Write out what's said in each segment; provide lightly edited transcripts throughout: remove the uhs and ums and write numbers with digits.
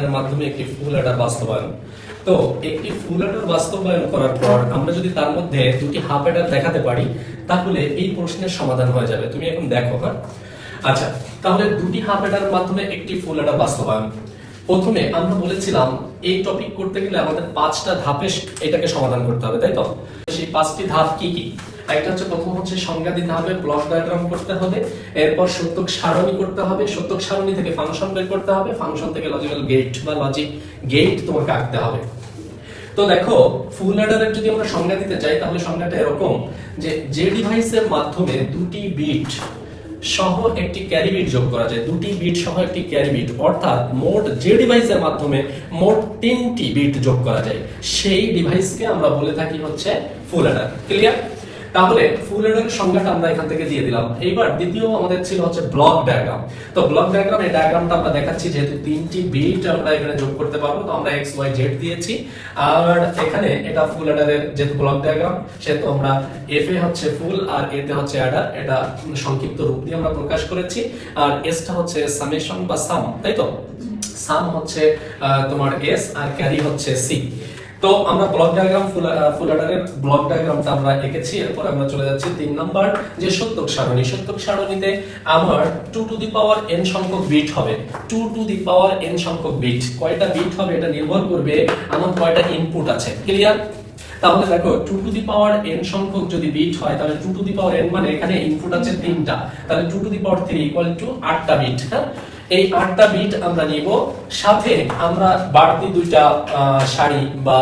এর মাধ্যমে একটি ফুল অ্যাডার বাস্তবায়ন। তো একটি ফুল অ্যাডার বাস্তবায়ন করার পর আমরা যদি তার মধ্যে দুটি হাফ অ্যাডার দেখাতে পারি তাহলে এই প্রশ্নের সমাধান হয়ে যাবে। তুমি এখন দেখো। হ্যাঁ, আচ্ছা, তাহলে দুটি হাফ অ্যাডার মাধ্যমে একটি ফুল অ্যাডার বাস্তবায়ন। প্রথমে আমরা বলেছিলাম এই টপিক করতে গেলে আমাদের 5টা ধাপে এটাকে সমাধান করতে হবে, তাই তো? সেই 5টি ধাপ কি কি? একটা হচ্ছে, প্রথম হচ্ছে সংজ্ঞা দিতে হবে, ব্লক ডায়াগ্রাম করতে হবে, এরপর সত্যক সারণী করতে হবে, সত্যক সারণী থেকে ফাংশন বের করতে হবে, ফাংশন থেকে লজিক্যাল গেট বা লজিক গেট তোমাকে আঁকতে হবে। তো দেখো, ফুল অ্যাডারের যদি আমরা সংজ্ঞা দিতে চাই তাহলে সংজ্ঞাটা এরকম যে ডিভাইসের মাধ্যমে দুটি বিট সহ একটি ক্যারি বিট যোগ করা যায়, দুটি বিট সহ একটি ক্যারি বিট, অর্থাৎ মোট যে ডিভাইসের মাধ্যমে মোট 3টি বিট যোগ করা যায় সেই ডিভাইসকে আমরা বলে থাকি হচ্ছে ফুল অ্যাডার। ক্লিয়ার? তাহলে ফুল অ্যাডারের সংজ্ঞাটা আমরা এখান থেকে দিয়ে দিলাম। এইবার দ্বিতীয় আমাদের ছিল হচ্ছে ব্লক ডায়াগ্রাম। তো ব্লক ডায়াগ্রাম, এই ডায়াগ্রামটা আমরা দেখাচ্ছি যেহেতু 3টি বিট আমরা এখানে যোগ করতে পারবো, তো আমরা x y z দিয়েছি। আর এখানে এটা ফুল অ্যাডারের যেহেতু ব্লক ডায়াগ্রাম, সেহেতু আমরা f এ হচ্ছে ফুল আর a তে হচ্ছে অ্যাডার, এটা সংক্ষিপ্ত রূপ দিয়ে আমরা প্রকাশ করেছি। আর s টা হচ্ছে সামেশন বা সাম, তাই তো? সাম হচ্ছে তোমার s আর ক্যারি হচ্ছে c। তো আমরা ব্লক ডায়াগ্রাম, ফুল অ্যাডারের ব্লক ডায়াগ্রামটা আমরা এঁকেছি। এরপর আমরা চলে যাচ্ছি 3 নাম্বার যে সত্যক সারণী। সত্যক সারণীতে আমার 2 টু দি পাওয়ার n সংখ্যক বিট হবে। 2 টু দি পাওয়ার n সংখ্যক বিট, কয়টা বিট হবে এটা নির্ভর করবে আমার কয়টা ইনপুট আছে। ক্লিয়ার? তাহলে দেখো, 2 টু দি পাওয়ার n সংখ্যক যদি বিট হয় তাহলে 2 টু দি পাওয়ার n মানে এখানে ইনপুট আছে 3টা, তাহলে 2 to the power 3 equal to 8টা বিট। হ্যাঁ, এই 8টা বিট আমরা নিব, সাথে আমরা বাড়তি দুইটা সারি বা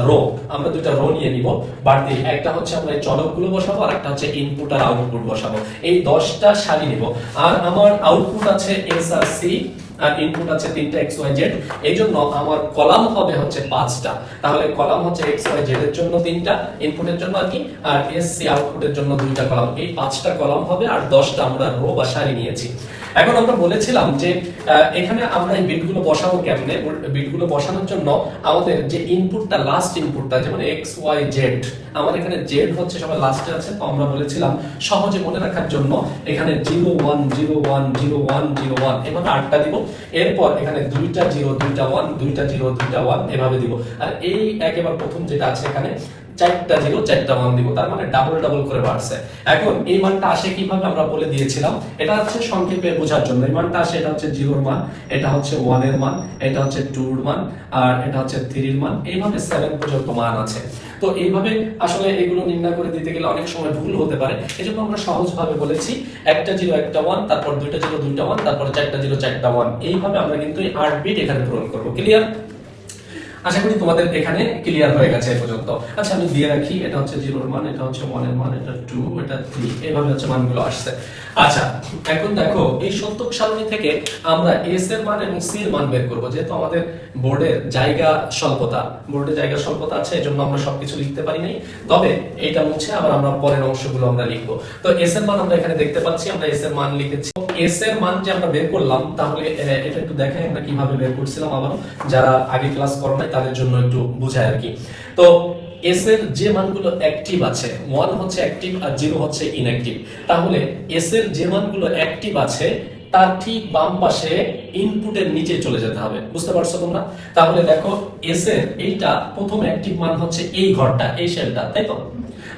রো, আমরা দুইটা রো নিয়ে নিব বাড়তি। একটা হচ্ছে আমরা এই চলকগুলো বসাবো আর একটা হচ্ছে ইনপুট আর আউটপুট বসাবো। এই 10টা সারি নিব। আর আমার আউটপুট আছে s আর c আর ইনপুট আছে 3টা x y z, এইজন্য আমার কলাম হবে হচ্ছে 5টা। তাহলে কলাম হচ্ছে x y z এর জন্য 3টা, ইনপুটের জন্য আর কি, আর s c আউটপুটের জন্য 2টা কলাম। এই 5টা কলাম হবে আর 10টা আমরা রো বা সারি নিয়েছি। এখন আমরা বলেছিলাম যে এখানে আমরা এই বিটগুলো বসাবো কেমনে। বিটগুলো বসানোর জন্য আমাদের যে ইনপুটটা, লাস্ট ইনপুটটা, যেমন x y z, আমার এখানে z হচ্ছে সবার লাস্টে আছে, তো আমরা বলেছিলাম সহজে মনে রাখার জন্য এখানে 0 1 0 1 0 1 0 1 এভাবে 8টা দিব। এরপর এখানে 2টা 0 2টা 1 2টা 0 2টা 1 এভাবে দিব। আর এই একেবারে প্রথম যেটা আছে এখানে 4টা 0 4টা 1 দিব, তার মানে ডাবল ডাবল করে বাড়ছে। এখন এই মানটা আসে কিভাবে আমরা বলে দিয়েছিলাম, এটা হচ্ছে সংক্ষেপে বোঝার জন্য। এই মানটা আসে, এটা হচ্ছে 0 এর মান, এটা হচ্ছে 1 এর মান, এটা হচ্ছে 2 এর মান, আর এটা হচ্ছে 3 এর মান, এইভাবে 7 পর্যন্ত মান আছে। তো এইভাবে আসলে এগুলো নির্ণয় করে দিতে গেলে অনেক সময় ভুল হতে পারে, এজন্য আমরা সহজভাবে বলেছি একটা 0 একটা 1, তারপর 2টা 0 2টা 1, তারপর 4টা 0 4টা 1, এইভাবে আমরা কিন্তু এই 8 বিট এখানে পূরণ করব। ক্লিয়ার? আশা করি তোমাদের এখানে ক্লিয়ার হয়ে গেছে এই পর্যন্ত। আচ্ছা, আমি দিয়ে রাখি, এটা হচ্ছে 0 এর মান, এটা হচ্ছে 1 এর মান, এটা 2, এটা 3, এইভাবে হচ্ছে মানগুলো আসছে। আচ্ছা, এখন দেখো, এই সত্যক সারণী থেকে আমরা s এর মান এবং c এর মান বের করব। যেহেতু আমাদের বোর্ডের জায়গা স্বল্পতা আছে, এজন্য আমরা সবকিছু লিখতে পারি নাই, তবে এটা মুছে আবার আমরা পরের অংশগুলো আমরা লিখব। তো s এর মান আমরা এখানে দেখতে পাচ্ছি, আমরা s এর মান লিখেছি। s এর মান যে আমরা বের করলাম, তাহলে এটা একটু দেখাই আমরা কিভাবে বের করছিলাম, আবার যারা আগে ক্লাস করো নাই তাদের জন্য একটু বুঝাই আর কি। তো s এর যে মানগুলো অ্যাক্টিভ আছে, 1 হচ্ছে অ্যাক্টিভ আর 0 হচ্ছে ইনঅ্যাক্টিভ, তাহলে s এর যে মানগুলো অ্যাক্টিভ আছে তার ঠিক বাম পাশে ইনপুটের নিচে চলে যেতে হবে। বুঝতে পারছো তোমরা? তাহলে দেখো, s এর এইটা প্রথম অ্যাক্টিভ মান হচ্ছে এই ঘরটা, এই সেলটা, তাই তো?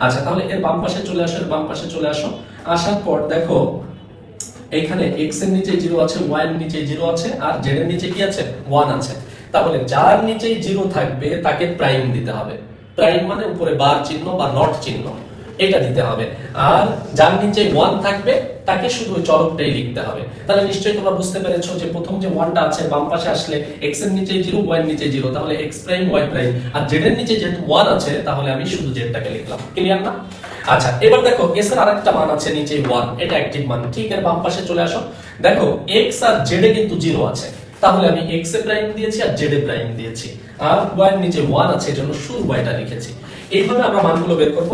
আচ্ছা, তাহলে এর বাম পাশে চলে আসো, এর বাম পাশে চলে আসো। আসার পর দেখো, এখানে x এর নিচে 0 আছে, y এর নিচে 0 আছে, আর z এর নিচে কি আছে? 1 আছে। তাহলে যার নিচে 0 থাকবে তাকে প্রাইম দিতে হবে। প্রাইম মানে উপরে বার চিহ্ন বা নট চিহ্ন, এটা দিতে হবে। আর যার নিচে 1 থাকবে তাকে শুধু চলকটাই লিখতে হবে। তাহলে নিশ্চয়ই তোমরা বুঝতে পেরেছো যে প্রথম যে 1টা আছে বাম পাশে আসলে x এর নিচে 0, y এর নিচে 0, তাহলে x প্রাইম y প্রাইম, আর z এর নিচে যেহেতু 1 আছে তাহলে আমি শুধু z টাকে লিখলাম। ক্লিয়ার না? আচ্ছা, এবার দেখো, s এর আরেকটা মান আছে নিচে 1, এটা অ্যাক্টিভ মান। ঠিক এর বাম পাশে চলে আসো, দেখো x আর z এ কিন্তু 0 আছে, তাহলে আমি x এ প্রাইম দিয়েছি আর z এ প্রাইম দিয়েছি, আর y এর নিচে 1 আছে এজন্য শুধু y টা লিখেছি। এইভাবে আমরা মানগুলো বের করব।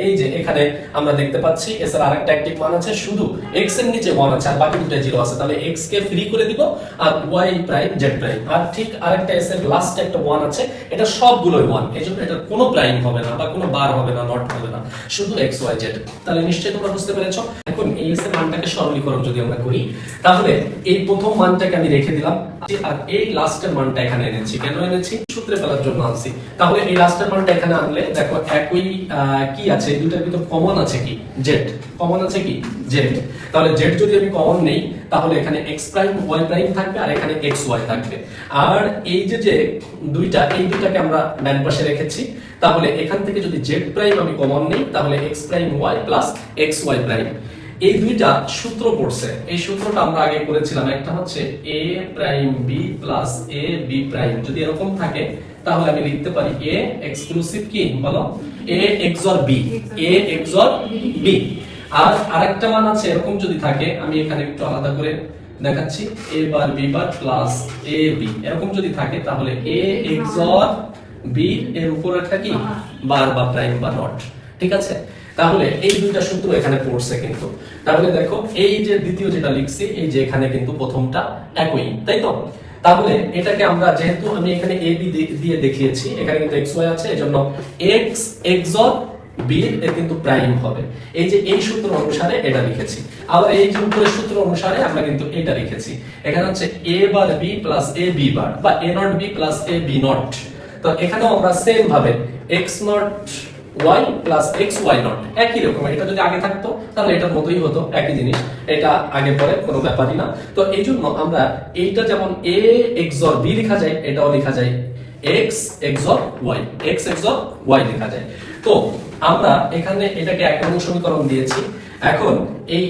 এই যে এখানে আমরা দেখতে পাচ্ছি s এর আরেকটা অ্যাক্টিভ মান আছে, শুধু x এর নিচে 1 আছে আর বাকি দুটো 0 আছে, তাহলে x কে ফ্রি করে দিব আর y প্রাইম z প্রাইম, আর ঠিক আরেকটা s এর লাস্টে একটা 1 আছে, এটা সবগুলোই 1, এজন্য এটা কোনো প্রাইম হবে না বা কোনো বার হবে না, নট হবে না, শুধু x y z। তাহলে নিশ্চয়ই তোমরা বুঝতে পেরেছো। এখন এই s এর মানটাকে সরলীকরণ যদি আমরা করি, তাহলে এই প্রথম মানটাকে আমি রেখে দিলাম আর এই লাস্টের মানটা এখানে এনেছি। কেন এনেছি? সূত্রে ফেলার জন্য আনছি। তাহলে এই লাস্টের মানটা এখানে আনলে দেখো একই কি আছে, এই দুটোর ভিতর কমন আছে কি? z। কমন আছে কি? z। তাহলে z যদি আমি কমন নেই, তাহলে এখানে x প্রাইম y প্রাইম থাকবে আর এখানে x y থাকবে। আর এই যে দুইটা, এই দুটাকে আমরা ডান পাশে রেখেছি, তাহলে এখান থেকে যদি z প্রাইম আমি কমন নেই, তাহলে x prime y plus x y prime. এই দুইটা সূত্র পড়ছে, এই সূত্রটা আমরা আগে করেছিলাম, একটা হচ্ছে a prime b plus a b prime. যদি এরকম থাকে তাহলে আমি লিখতে পারি a এক্সক্লুসিভ কি বলো, a XOR b, a XOR b। আর আরেকটা মান আছে এরকম যদি থাকে, আমি এখানে একটু আলাদা করে দেখাচ্ছি, a bar b bar plus a b, এরকম যদি থাকে তাহলে a XOR b এর উপর একটা কি বার বা প্রাইম বা নট। ঠিক আছে, তাহলে এই দুইটা সূত্র এখানে পড়ছে কিন্তু। তাহলে দেখো এই যে দ্বিতীয় যেটা লিখছি, এই যে এখানে কিন্তু প্রথমটা একই, তাই তো? তাহলে এটাকে আমরা, যেহেতু আমি এখানে a b দিয়ে দেখিয়েছি, এখানে কিন্তু x y আছে, এজন্য x XOR b এর কিন্তু প্রাইম হবে। এই যে এই সূত্র অনুসারে এটা লিখেছি। আবার এই যে উপরের সূত্র অনুসারে আমরা কিন্তু এটা লিখেছি। এখানে হচ্ছে a bar b plus a b বার বা a not b plus a b not. তো এখানেও আমরা সেম ভাবে x not y plus x y not, একই রকম। এটা যদি আগে থাকতো তাহলে এটার মতোই হতো, একই জিনিস, এটা আগে পরে কোনো ব্যাপারই না। তো এই জন্য আমরা এইটা যেমন a XOR b লেখা যায়, এটাও লেখা যায় x XOR y, x XOR y লেখা যায়। তো আমরা এখানে এটাকে এক নং সমীকরণ দিয়েছি। এখন এই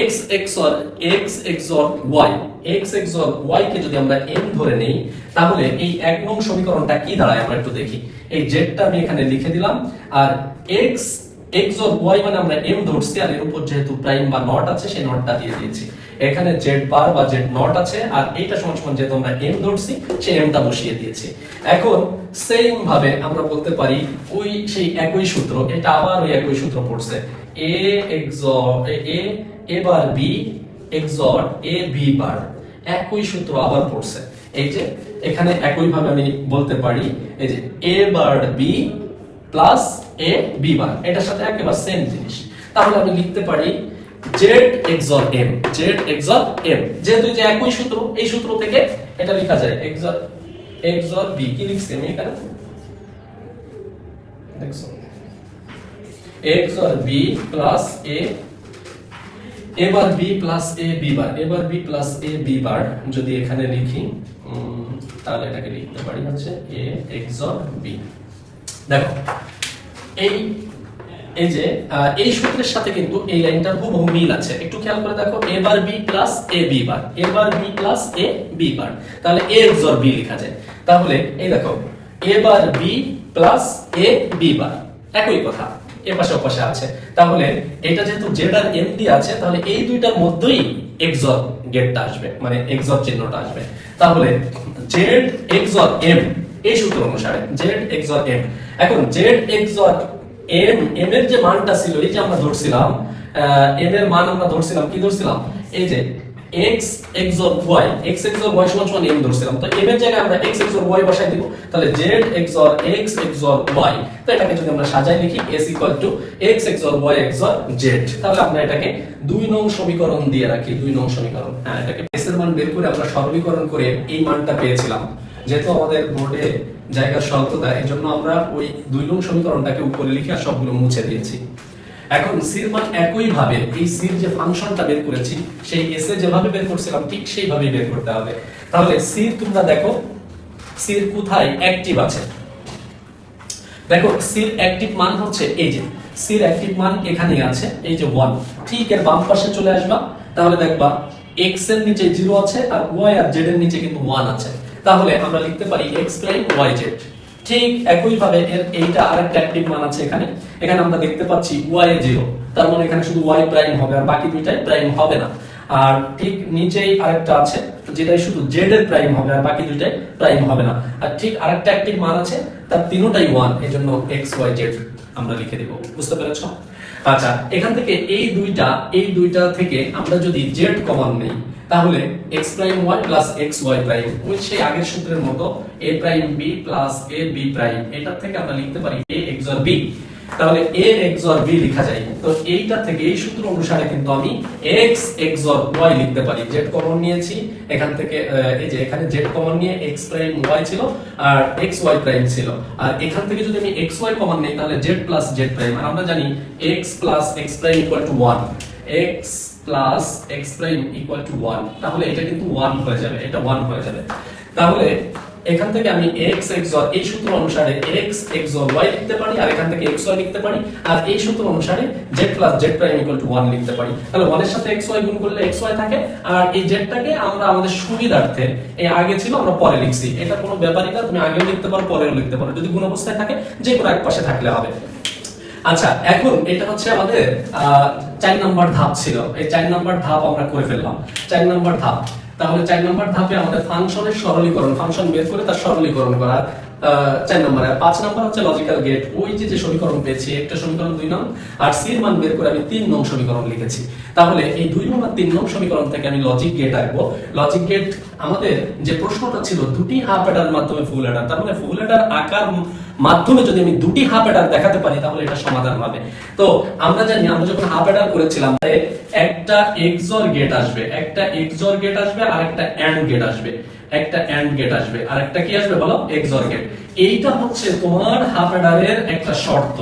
x XOR y, x XOR y কে যদি আমরা m ধরে নেই, তাহলে এই এক নং সমীকরণটা কি দাঁড়ায় আমরা একটু দেখি। এই z টা আমি এখানে লিখে দিলাম, আর x XOR y মানে আমরা m ধরছি, আর এর উপর যেহেতু প্রাইম বা নট আছে সেই নটটা দিয়ে দিয়েছি। এখানে z বার বা z নট আছে, আর এইটা সমান যেহেতু আমরা m ধরছি সেই m টা বসিয়ে দিয়েছি। এখন সেম ভাবে আমরা বলতে পারি ওই সেই একই সূত্র, এটা আবার ওই একই সূত্র পড়ছে, a XOR a bar b XOR a b বার, একই সূত্র আবার পড়ছে। এই যে এখানে একই ভাবে আমি বলতে পারি, এই যে a bar b plus a b বার, এটার সাথে একেবারে সেম জিনিস। তাহলে আমি লিখতে পারি z XOR m, z XOR m। যেহেতু যে একই সূত্র, এই সূত্র থেকে এটা লেখা যায় XOR b। কি লিখছি আমি এখানে? দেখছো, XOR b plus a bar b plus a b bar, a bar b plus a b বার যদি এখানে লিখি, তাহলে এটাকে লিখতে পারি হচ্ছে a XOR b। দেখো এই যে এই সূত্রের সাথে কিন্তু এই লাইনটার হুবহু মিল আছে, একটু খেয়াল করে দেখো, a bar b plus a b bar, a bar b plus a b বার, তাহলে a XOR b লেখা যায়। তাহলে এই দেখো a bar b plus a b বার, একই কথা, এ পাশে ও পাশে আছে। তাহলে এটা যেহেতু z আর m দিয়ে আছে, তাহলে এই দুইটার মধ্যেই XOR গেটটা আসবে, মানে XOR চিহ্নটা আসবে। তাহলে z XOR m, এই সূত্র অনুসারে z XOR m। এখন z XOR m, m এর যে মানটা ছিল, এই যে আমরা ধরছিলাম m এর মান আমরা ধরছিলাম, কি ধরছিলাম, এই যে x XOR y, x XOR y সমান m ধরছিলাম। তো m এর জায়গায় আমরা x XOR y বসাই দিব, তাহলে z XOR x XOR y। তো এটাকে যদি আমরা সাজাই লিখি s x XOR y XOR z, তাহলে আমরা এটাকে 2 নং সমীকরণ দিয়ে রাখি, 2 নং সমীকরণ। হ্যাঁ, এটাকে s এর মান বের করে আমরা সরলীকরণ করে এই মানটা পেয়েছিলাম। যেহেতু আমাদের বোর্ডে জায়গার স্বল্পতা, এজন্য আমরা ওই 2 নং সমীকরণটাকে উপরে লিখে আর সবগুলো মুছে দিয়েছি। এখন c এর মান একই ভাবে এই c এর যে ফাংশনটা বের করেছি, সেই s এ যেভাবে বের করছিলাম ঠিক সেইভাবেই বের করতে হবে। তাহলে c তোমরা দেখো c এর কোথায় অ্যাক্টিভ আছে, দেখো c এর অ্যাক্টিভ মান হচ্ছে এই যে c এর অ্যাক্টিভ মান এখানেই আছে, এই যে 1। ঠিক এর বাম পাশে চলে আসবা, তাহলে দেখবা x এর নিচে 0 আছে আর y আর z এর নিচে কিন্তু 1 আছে। তাহলে আমরা লিখতে পারি x প্রাইম y z। ঠিক একই ভাবে এর এইটা আরেকটা অ্যাক্টিভ মান আছে এখানে, এখানে আমরা দেখতে পাচ্ছি y এ 0, তার মানে এখানে শুধু y প্রাইম হবে আর বাকি দুইটাই প্রাইম হবে না। আর ঠিক নিচেই আরেকটা আছে যেটাই শুধু জেড এর প্রাইম হবে আর বাকি দুইটাই প্রাইম হবে না। আর ঠিক আরেকটা অ্যাক্টিভ মান আছে, তার তিনটাই 1, এজন্য এক্স ওয়াই জেড আমরা লিখে দেব। বুঝতে পেরেছো? আচ্ছা, এখান থেকে এই দুইটা থেকে আমরা যদি জেড কমন নেই, তাহলে x prime y plus x y prime, ওই সেই আগের সূত্রের মতো a prime b plus a b prime, এটা থেকে আমরা লিখতে পারি a XOR b। তাহলে a XOR b লেখা যায়। তো এইটা থেকে এই সূত্র অনুসারে কিন্তু আমি x XOR y লিখতে পারি। z কমন নিয়েছি এখান থেকে, এই যে এখানে z কমন নিয়ে x প্রাইম y ছিল আর x y প্রাইম ছিল, আর এখান থেকে যদি আমি x y কমন নেই তাহলে z প্লাস z প্রাইম, আর আমরা জানি x plus x prime equal to 1, x plus x prime equal to 1, তাহলে এটা কিন্তু 1 হয়ে যাবে, এটা 1 হয়ে যাবে। তাহলে এখান থেকে আমি x XOR এই সূত্র অনুসারে x XOR y লিখতে পারি, আর এখান থেকে xy লিখতে পারি, আর এই সূত্র অনুসারে z plus z prime equal to 1 লিখতে পারি। তাহলে 1 এর সাথে xy গুণ করলে xy থাকে, আর এই z টাকে আমরা আমাদের সুবিধার্থে এই আগে ছিল আমরা পরে লিখছি, এটা কোনো ব্যাপারই না, তুমি আগেও লিখতে পারো পরেও লিখতে পারো, যদি গুণ অবস্থায় থাকে যে কোনো এক পাশে থাকলে হবে। আচ্ছা, এখন এটা হচ্ছে আমাদের 4 নম্বর ধাপ ছিল, এই 4 নম্বর ধাপ আমরা করে ফেললাম। 4 নম্বর ধাপ, তাহলে 4 নম্বর ধাপে আমাদের ফাংশনের সরলীকরণ, ফাংশন বের করে তার সরলীকরণ করা 4 নম্বর। আর 5 নম্বর হচ্ছে লজিক্যাল গেট, ওই যে সমীকরণ পেয়েছি, একটা সমীকরণ 2 নং আর সি এর মান বের করে আমি 3 নং সমীকরণ লিখেছি। তাহলে এই 2 নং আর 3 নং সমীকরণ থেকে আমি লজিক গেট আঁকবো। লজিক গেট আমাদের যে প্রশ্নটা ছিল দুটি হাফ অ্যাডার মাধ্যমে ফুল অ্যাডার, তার মানে ফুল অ্যাডার আকার মাধ্যমে যদি আমি দুটি হাফ অ্যাডার দেখাতে পারি তাহলে এটা সমাধান হবে। তো আমরা জানি, আমরা যখন হাফ অ্যাডার করেছিলাম একটা XOR গেট আসবে, একটা XOR গেট আসবে আর একটা AND গেট আসবে, একটা AND গেট আসবে আর একটা কি আসবে বলো, XOR গেট। এইটা হচ্ছে তোমার হাফ অ্যাডারের একটা শর্ত।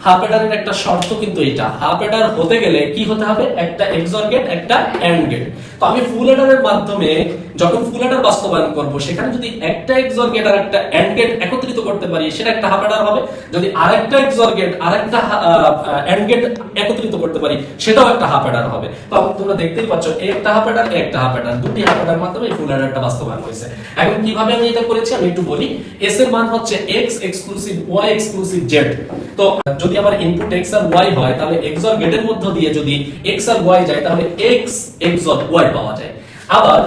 হাফ অ্যাডারের একটা শর্ত কিন্তু এটা, হাফ অ্যাডার হতে গেলে কি হতে হবে, একটা XOR গেট একটা AND গেট। তো আমি ফুল অ্যাডারের মাধ্যমে যখন ফুল অ্যাডার বাস্তবায়ন করব, সেখানে যদি একটা XOR গেট আর একটা AND গেট একত্রিত করতে পারি সেটা একটা হাফ অ্যাডার হবে, যদি আরেকটা XOR গেট আরেকটা AND গেট একত্রিত করতে পারি সেটাও একটা হাফ অ্যাডার হবে। তো তোমরা দেখতেই পাচ্ছ একটা হাফ অ্যাডার একটা হাফ অ্যাডার, দুটি হাফ অ্যাডার মাধ্যমে ফুল অ্যাডারটা বাস্তবায়ন হয়েছে। এখন কিভাবে আমি এটা করেছি আমি একটু বলি। s এর মান হচ্ছে x exclusive y exclusive z। তো যদি আমার ইনপুট x আর y হয় তাহলে XOR গেটের মধ্য দিয়ে যদি x আর y যায় তাহলে x XOR y পাওয়া যায়। আবার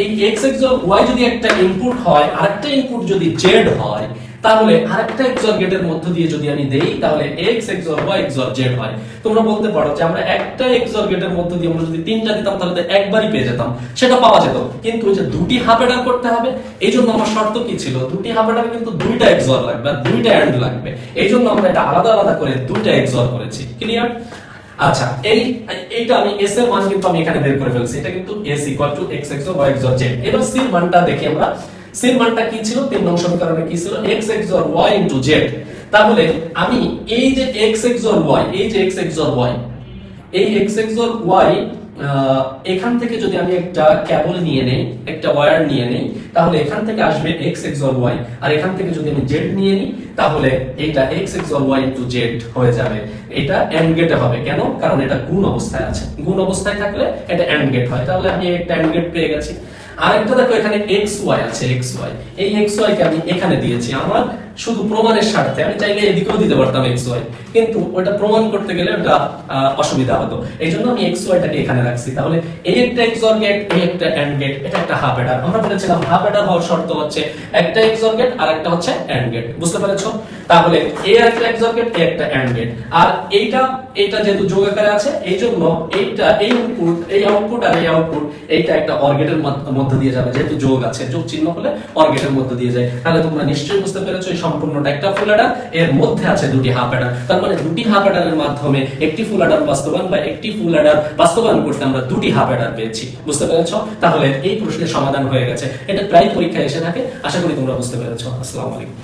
এই x XOR y যদি একটা ইনপুট হয়, আরেকটা ইনপুট যদি z হয়, তাহলে আরেকটা XOR গেটের মধ্য দিয়ে যদি আমি দেই তাহলে x XOR y XOR z হয়। তোমরা বলতে পারো যে আমরা একটা XOR গেটের মধ্য দিয়ে আমরা যদি তিনটা দিতাম তাহলে তো একবারই পেয়ে যেতাম, সেটা পাওয়া যেত, কিন্তু ওই যে দুটি হাফ অ্যাডার করতে হবে, এইজন্য আমার শর্ত কি ছিল, দুটি হাফ অ্যাডার কিন্তু দুইটা XOR লাগবে আর দুইটা AND লাগবে, এইজন্য আমরা এটা আলাদা আলাদা করে দুইটা XOR করেছি। ক্লিয়ার? আচ্ছা, এইটা আমি s এর মান কিন্তু আমি এখানে বের করে ফেলছি, এটা কিন্তু s x XOR y XOR z। এবার c এর মানটা দেখি আমরা। c এর মানটা কি ছিল, 3 নং সমীকরণে কি ছিল, x XOR y z। তাহলে আমি এই যে x XOR y, এই যে x XOR y, এই x XOR y এখান থেকে যদি আমি একটা কেবল নিয়ে নেই, একটা ওয়্যার নিয়ে নেই, তাহলে এখান থেকে আসবে x XOR y, আর এখান থেকে যদি আমি z নিয়ে নিই তাহলে এটা x XOR y z হয়ে যাবে। এটা AND গেটে হবে, কেন? কারণ এটা গুণ অবস্থায় আছে, গুণ অবস্থায় থাকলে এটা AND গেট হয়। তাহলে আমি একটা AND গেট পেয়ে গেছি। আরেকটা দেখো, এখানে xy আছে, xy, এই xy কে আমি এখানে দিয়েছি আমার শুধু প্রমাণের স্বার্থে, আমি চাইলে এদিকেও দিতে পারতাম xy, কিন্তু ওটা প্রমাণ করতে গেলে ওটা অসুবিধা হতো, এইজন্য আমি xy টাকে এখানে রাখছি। তাহলে এই একটা XOR গেট, এই একটা AND গেট, এটা একটা হাফ অ্যাডার। আমরা বলেছিলাম হাফ অ্যাডার হওয়ার শর্ত হচ্ছে একটা XOR গেট আর একটা হচ্ছে AND গেট। বুঝতে পেরেছো? তাহলে এই একটা XOR গেট, এই একটা AND গেট, আর এইটা যেহেতু যোগ আকারে আছে এইজন্য এইটা এই ইনপুট এই আউটপুট আর এই আউটপুট এইটা একটা OR গেটের মধ্যে দিয়ে যাবে, যেহেতু যোগ আছে, যোগ চিহ্ন হলে OR গেটের মধ্যে দিয়ে যায়। তাহলে তোমরা নিশ্চয়ই বুঝতে পেরেছো এই সম্পূর্ণটা একটা ফুল অ্যাডার, এর মধ্যে আছে দুটি হাফ অ্যাডার। তার মানে দুটি হাফ অ্যাডারের মাধ্যমে একটি ফুল অ্যাডার বাস্তবায়ন বা একটি ফুল অ্যাডার বাস্তবায়ন করতে আমরা দুটি হাফ অ্যাডার পেয়েছি। বুঝতে পেরেছো? তাহলে এই প্রশ্নের সমাধান হয়ে গেছে। এটা প্রায় পরীক্ষায় এসে থাকে, আশা করি তোমরা বুঝতে পেরেছো। আসসালামু আলাইকুম।